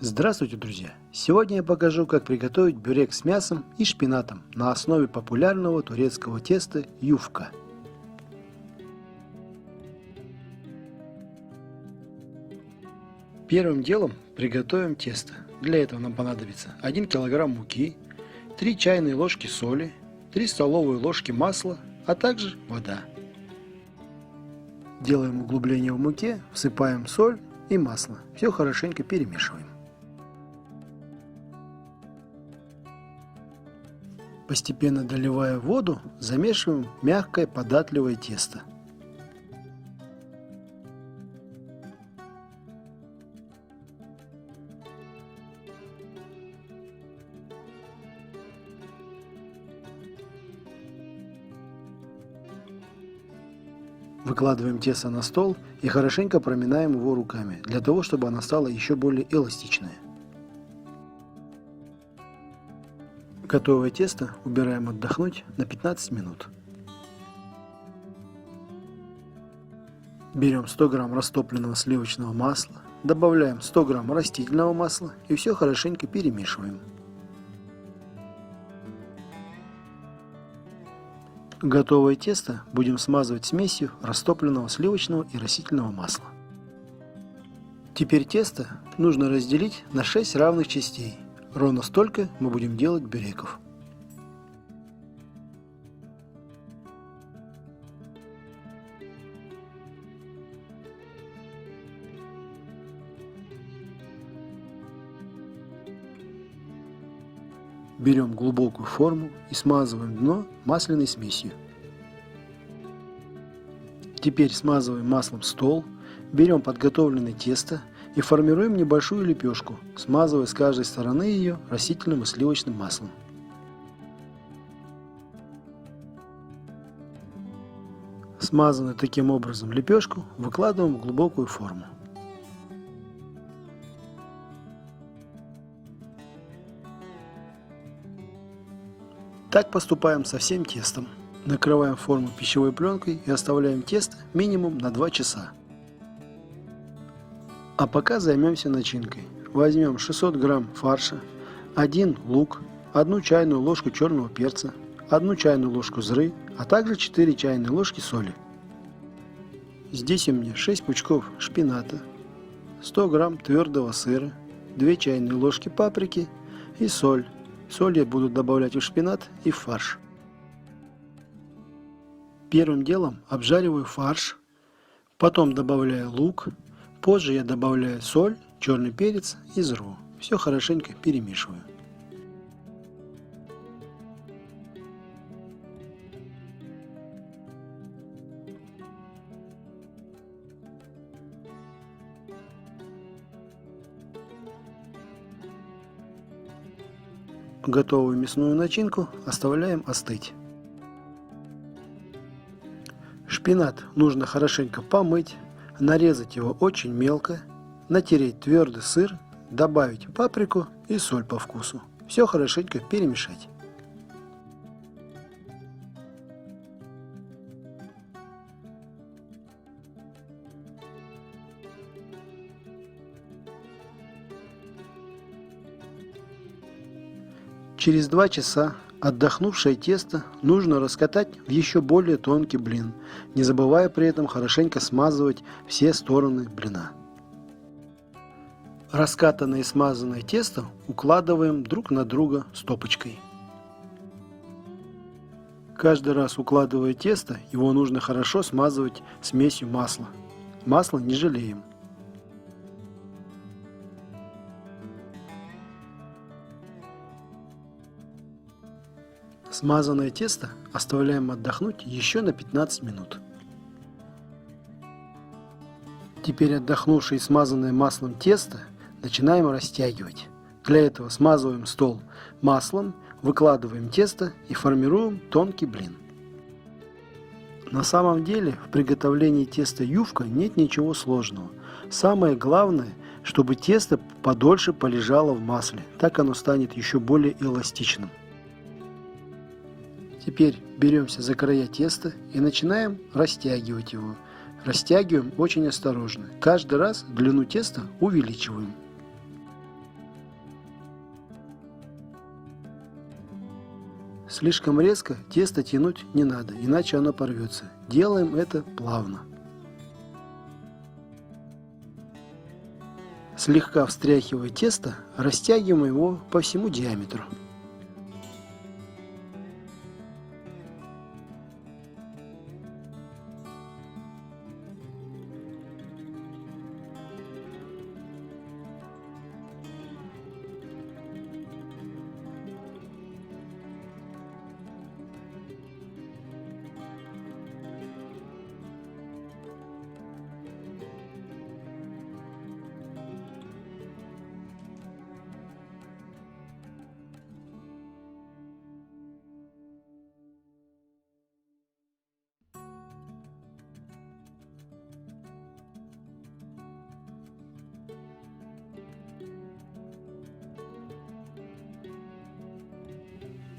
Здравствуйте, друзья! Сегодня я покажу, как приготовить бюрек с мясом и шпинатом на основе популярного турецкого теста юфка. Первым делом приготовим тесто. Для этого нам понадобится 1 кг муки, 3 чайные ложки соли, 3 столовые ложки масла, а также вода. Делаем углубление в муке, всыпаем соль и масло. Все хорошенько перемешиваем. Постепенно доливая воду, замешиваем мягкое податливое тесто. Выкладываем тесто на стол и хорошенько проминаем его руками, для того, чтобы оно стало еще более эластичное. Готовое тесто убираем отдохнуть на 15 минут. Берем 100 грамм растопленного сливочного масла, добавляем 100 грамм растительного масла и все хорошенько перемешиваем. Готовое тесто будем смазывать смесью растопленного сливочного и растительного масла. Теперь тесто нужно разделить на 6 равных частей. Ровно столько мы будем делать бюреков. Берем глубокую форму и смазываем дно масляной смесью. Теперь смазываем маслом стол, берем подготовленное тесто и формируем небольшую лепешку, смазывая с каждой стороны ее растительным и сливочным маслом. Смазанную таким образом лепешку выкладываем в глубокую форму. Так поступаем со всем тестом. Накрываем форму пищевой пленкой и оставляем тесто минимум на 2 часа. А пока займемся начинкой. Возьмем 600 грамм фарша, 1 лук, 1 чайную ложку черного перца, 1 чайную ложку зры, а также 4 чайные ложки соли. Здесь у меня 6 пучков шпината, 100 грамм твердого сыра, 2 чайные ложки паприки и соль. Соль я буду добавлять в шпинат и в фарш. Первым делом обжариваю фарш, потом добавляю лук, позже я добавляю соль, черный перец и зру. Все хорошенько перемешиваю. Готовую мясную начинку оставляем остыть. Шпинат нужно хорошенько помыть, нарезать его очень мелко, натереть твердый сыр, добавить паприку и соль по вкусу. Все хорошенько перемешать. Через 2 часа отдохнувшее тесто нужно раскатать в еще более тонкий блин, не забывая при этом хорошенько смазывать все стороны блина. Раскатанное и смазанное тесто укладываем друг на друга стопочкой. Каждый раз укладывая тесто, его нужно хорошо смазывать смесью масла. Масла не жалеем. Смазанное тесто оставляем отдохнуть еще на 15 минут. Теперь отдохнувшее и смазанное маслом тесто начинаем растягивать. Для этого смазываем стол маслом, выкладываем тесто и формируем тонкий блин. На самом деле в приготовлении теста юфка нет ничего сложного. Самое главное, чтобы тесто подольше полежало в масле, так оно станет еще более эластичным. Теперь беремся за края теста и начинаем растягивать его. Растягиваем очень осторожно. Каждый раз длину теста увеличиваем. Слишком резко тесто тянуть не надо, иначе оно порвется. Делаем это плавно. Слегка встряхивая тесто, растягиваем его по всему диаметру.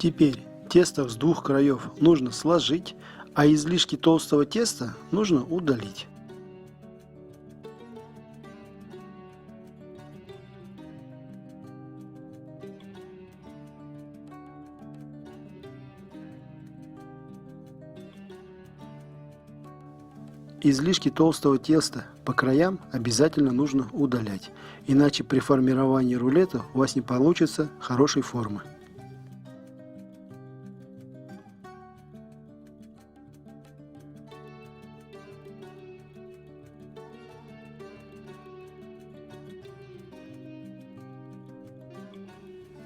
Теперь тесто с двух краев нужно сложить, а излишки толстого теста нужно удалить. Излишки толстого теста по краям обязательно нужно удалять, иначе при формировании рулета у вас не получится хорошей формы.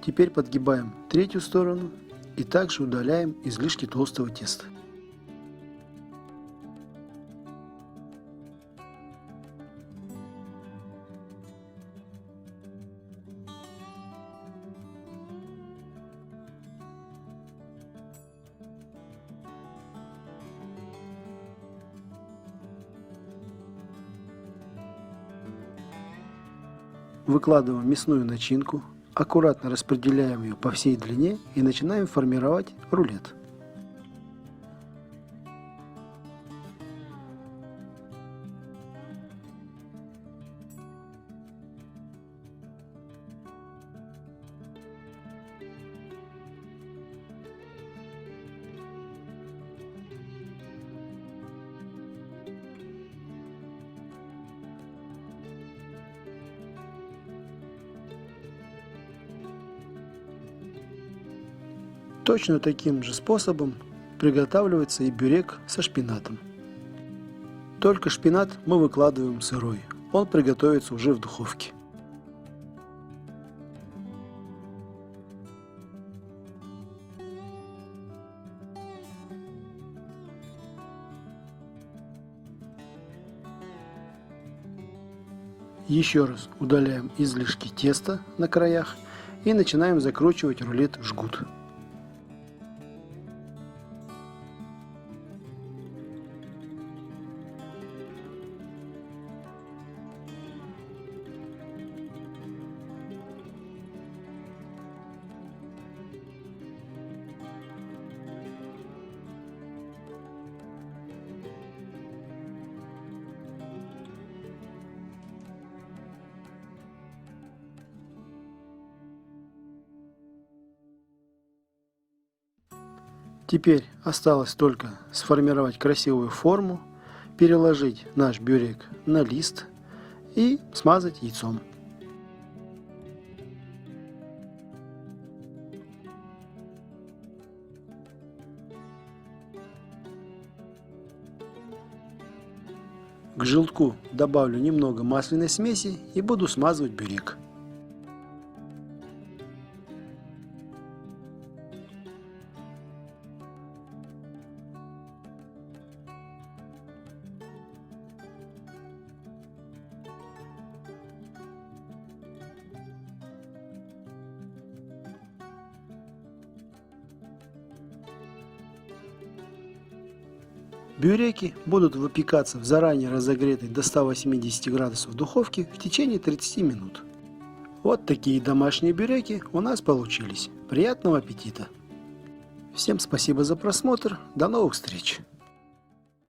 Теперь подгибаем третью сторону и также удаляем излишки толстого теста. Выкладываем мясную начинку, аккуратно распределяем ее по всей длине и начинаем формировать рулет. Точно таким же способом приготавливается и бюрек со шпинатом. Только шпинат мы выкладываем сырой, он приготовится уже в духовке. Еще раз удаляем излишки теста на краях и начинаем закручивать рулет в жгут. Теперь осталось только сформировать красивую форму, переложить наш бюрек на лист и смазать яйцом. К желтку добавлю немного масляной смеси и буду смазывать бюрек. Бюреки будут выпекаться в заранее разогретой до 180 градусов духовке в течение 30 минут. Вот такие домашние бюреки у нас получились. Приятного аппетита! Всем спасибо за просмотр, до новых встреч!